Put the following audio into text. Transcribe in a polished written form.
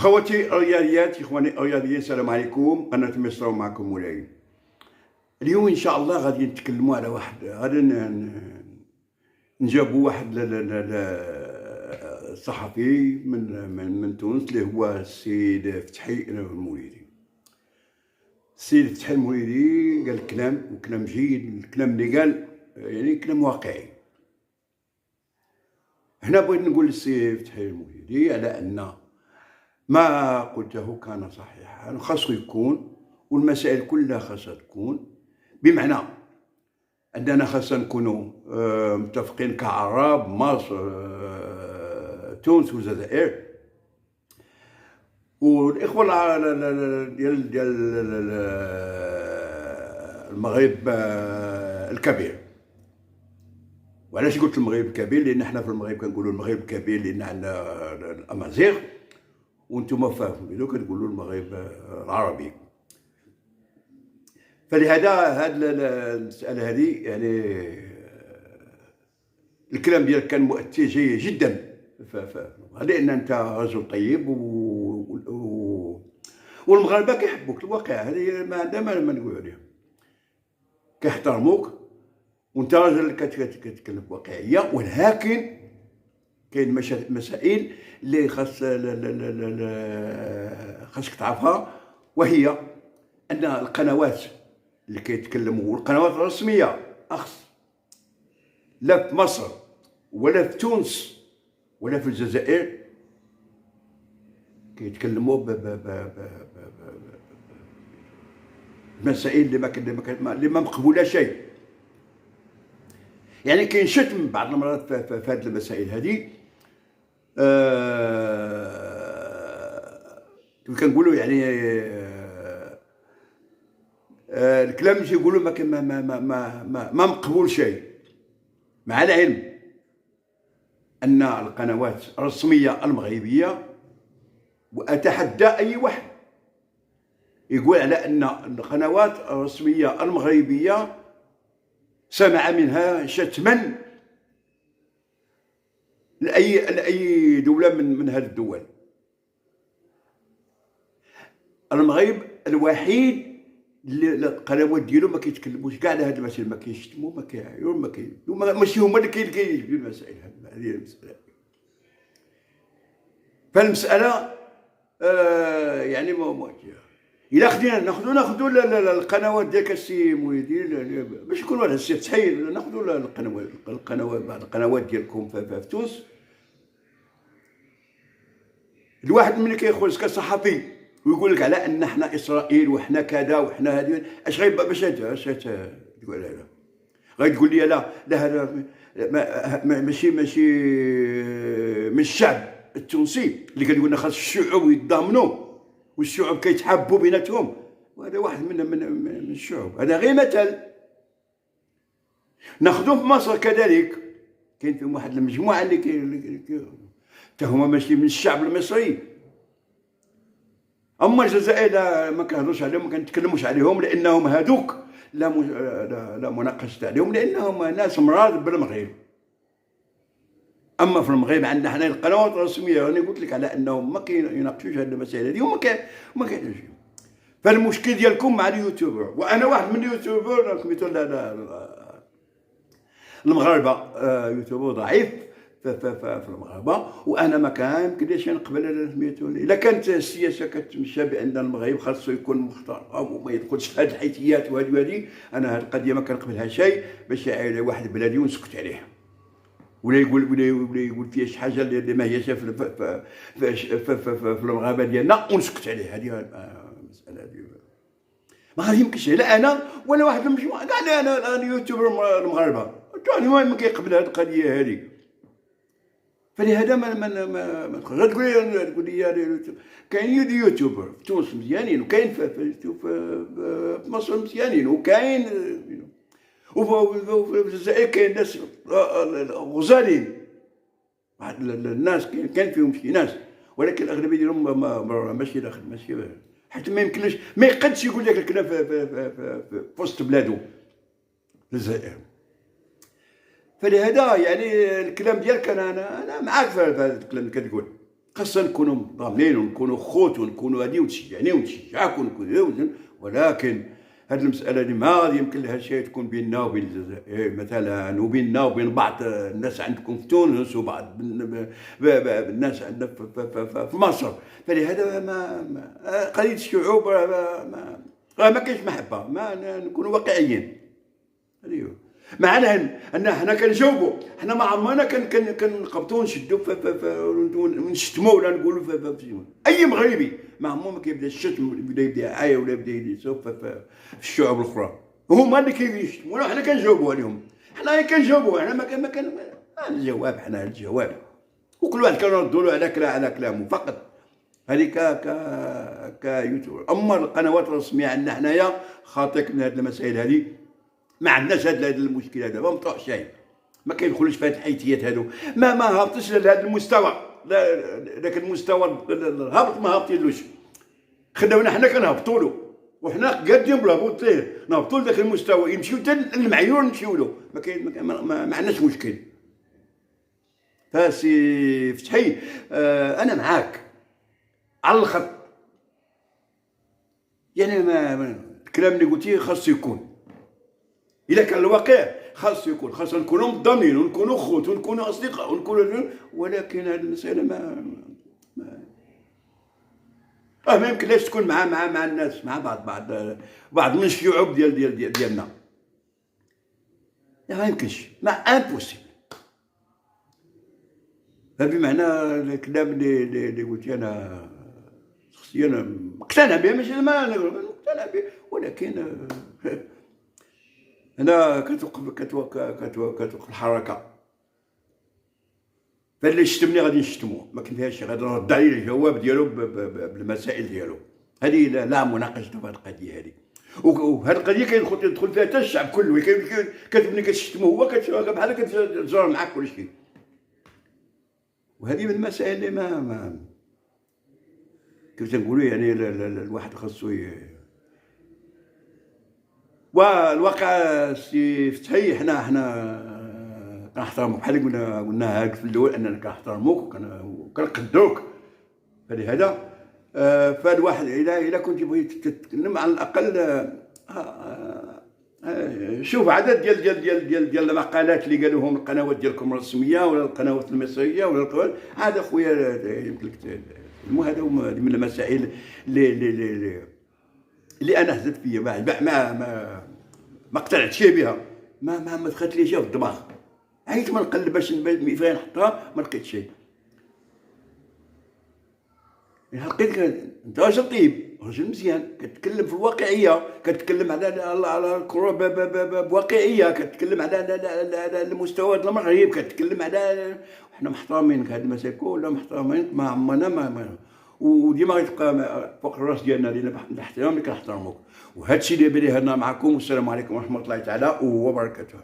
خواتي الرياضيات، اخواني الرياضيين، السلام عليكم. قناة مصر معكم مولاي. اليوم ان شاء الله غادي نتكلموا على واحد، غادي نجابوا واحد صحفي من تونس اللي هو السيد فتحي الموليدي. السيد فتحي الموليدي قال كلام، وكلام جيد. الكلام اللي قال يعني كلام واقعي. هنا بغيت نقول للسيد فتحي الموليدي على ان ما قلته كان صحيحا، خاصو يكون، والمسائل كلها خاصها تكون، بمعنى أننا خاصنا نكونوا متفقين كعرب مصر، تونس والجزائر، والإخوة ديال المغرب الكبير. وعلاش قلت المغرب الكبير؟ لأن احنا في المغرب كنقولوا المغرب الكبير لأن عندنا الأمازيغ، وانتم فاهمين كتقولوا المغرب العربي. فلهذا هاد المسألة هذه يعني الكلام ديالك كان مؤثر جيد جدا، لأن أنت رجل طيب والمغاربة كيحبوك. الواقع هذه ما عندنا ما نقولوا عليها، كيحترموك وانت راجل كتكلم بواقعية. ولكن كاين مسائل اللي خاصك تعرفها، وهي ان القنوات اللي كيتكلموا، والقنوات الرسميه اخص، لا في مصر ولا في تونس ولا في الجزائر، كيتكلموا بمسائل اللي ما مقبوله شيء. يعني كاين شتم بعض المرات في هذه المسائل هذه. كنقولوا يعني الكلام اللي يقولوا ما مقبول شيء، مع العلم ان القنوات الرسميه المغربيه، واتحدى اي واحد يقول على ان القنوات الرسميه المغربيه سمع منها شتما لأي دولة من هذه الدول. المغرب الوحيد اللي القنوات ديالو ما كيتكلموش كاع على هذه المسائل، ما كيشتموا، ما كيعايروا، ماشي هما اللي كيجيبوا المسائل. هذه المسألة. فالمسألة يعني إلا خدينا ناخذوا القنوات ديال السي موليدي باش يكونوا على السي فتحي، ناخذوا القنوات بعض القنوات ديالكم في تونس. الواحد ملي كيخرج كصحفي ويقول لك على ان احنا اسرائيل وحنا كذا وحنا هذه، اش غيبقى باش تقول هذا؟ غتقول لي لا هذا ماشي من الشعب التونسي اللي كنقول لنا خاص الشعوب يتضامنوا والشعوب كيتحابوا بيناتهم، وهذا واحد من الشعوب. هذا غير مثل. ناخذوه في مصر كذلك، كاين فيهم واحد المجموعه اللي حتى هما ماشي من الشعب المصري. اما الجزائر ما كنهضروش عليهم، ما كنتكلموش عليهم، لانهم هذوك لا مناقشه عليهم، لانهم ناس مراد بالمغرب. اما في المغرب عندنا حنا القنوات الرسميه، انا قلت لك على انهم ما كيناقشوش هذه المسائل هذه، وما كاينش. فالمشكل ديالكم مع اليوتيوبر، وانا واحد من اليوتيوبر سميتو المغاربه. يوتيوبر ضعيف في المغاربه، وانا ما كيمكنليش نقبل سميتو. الا كانت السياسه كتمشى بان المغرب خاصو يكون محترم وما يدخلش في هذه الحيثيات وهذه، انا هذه القضيه ما كنقبلها شيء، باش يعاير واحد بلادي ونسكت عليه، ولا يقول فيها شي حاجه اللي ما هيش في المغاربه ديالنا ونسكت عليه. هذه المساله هذه ما غادي يمكنش، لا انا ولا واحد من المجموعه كاع. انا يوتيوبر المغاربه ثاني ما كيقبل هذه القضيه هذه. فلهذا ما تقول لي كاين يوتيوبر في تونس مزيانين، وكاين في مصر مزيانين، وكاين وفي الجزائر كاين ناس غزالين. واحد الناس كاين فيهم شي ناس، ولكن الاغلبيه ديالهم ماشي داخل، ماشي حتى ما يمكنلوش، ما يقدش يقول لك الكلام في وسط بلادو الجزائر. فلهذا يعني الكلام ديالك انا معاك في هذا الكلام اللي كتقول، خاصنا نكونوا ضامنين ونكونوا خوت ونكونوا هادي وتشجعني ونشجعك ونكون، ولكن هاد المسألة هادي ما غادي يمكن لها شيء تكون بيننا وبين الجزائر مثلا، وبيننا وبين بعض الناس عندكم في تونس وبعض الناس عندنا في مصر. فلهذا قضية الشعوب ما كاينش محبة، ما نكونوا واقعيين. معنا ان حنا كنجاوبوا، حنا ما عمرنا كنقبطوا ونشدوا ونشتموا ولا نقولوا اي مغربي ما عمره ما كيبدا الشتم، يبدا يدعايه ولا يبدا يسوق في الشعوب الاخرى. هما اللي كيشتمونا حنا كنجاوبوا عليهم، حنا كنجاوبوا، حنا ما كان الجواب، حنا الجواب، وكل واحد كنردوا له على كلامه فقط. هذه ك يوتيوب. اما القنوات الرسميه عندنا حنايا خاطئك من هذه المسائل هذه، ما عندناش هذا المشكل هذا، ما مطروح شيء، ما كيدخلوش في هذه الحيثيات هادو، ما هابطش لهذا المستوى، ذاك المستوى الهابط ما هابطينلوش. خداونا حنا كنهبطوا له، وحنا قادين بالهبوط ليه، نهبطوا لذاك المستوى، يمشيو حتى المعيور نمشيو له، ما عندناش مشكل. فسي فتحي انا معاك على الخط، يعني الكلام اللي قلتيه خاصو يكون، إذا كان الواقع خاص يكون، خاصنا نكونوا مضامنين ونكونوا خوت ونكونوا أصدقاء ونكونوا، ولكن هذه المسألة ما يمكنلاش تكون مع الناس، مع بعض من الشعوب ديالنا، ما يمكنش، ما امبوسيبل. بمعنى الكلام اللي قلت انا شخصيا مقتنع به، ماشي ما مقتنع به، ولكن هنا كتوقف الحركه. فاللي شتمني غادي نشتموه، ما كاين فيهاش، غادي نرد عليه الجواب ديالو بالمسائل ديالو. هذه لا مناقشه في هذه القضيه هذه، وهذه القضيه كيدخل فيها حتى الشعب كله، كتبني كتشتمو هو بحال كتزور معاك كل شيء. وهذه من المسائل اللي ما كيف تنقولوا، يعني الواحد خاصو والواقع سي فتحي، حنا كنحترموك بحال اللي قلنا في الاول، اننا كنحترموك وكنقدروك. فلهذا فالواحد الا كنت بغيت تتكلم على الاقل شوف عدد ديال المقالات اللي قالوهم القنوات ديالكم الرسميه ولا القنوات المصريه ولا القنوات هذا خويا، يمكن لك هذا من المسائل اللي انا هزت فيا، ما اقتنعتش بها، ما دخلت لي شي في الدماغ. عييت ما نقلب باش فين نحطها، ما لقيت شيء. لقيت انت راجل طيب، راجل مزيان، كتكلم في الواقعيه، كتكلم على الكره بواقعيه، كتكلم على المستوى ديال المغرب، كتكلم على، حنا محترمينك، هاد المسائل كلها محترمينك، ما عمرنا وديما غيتبقى فوق الراس ديالنا، لان الاحترام اللي كنحترموك. وهذا الشيء اللي بالي هنا معكم، والسلام عليكم ورحمه الله تعالى وبركاته.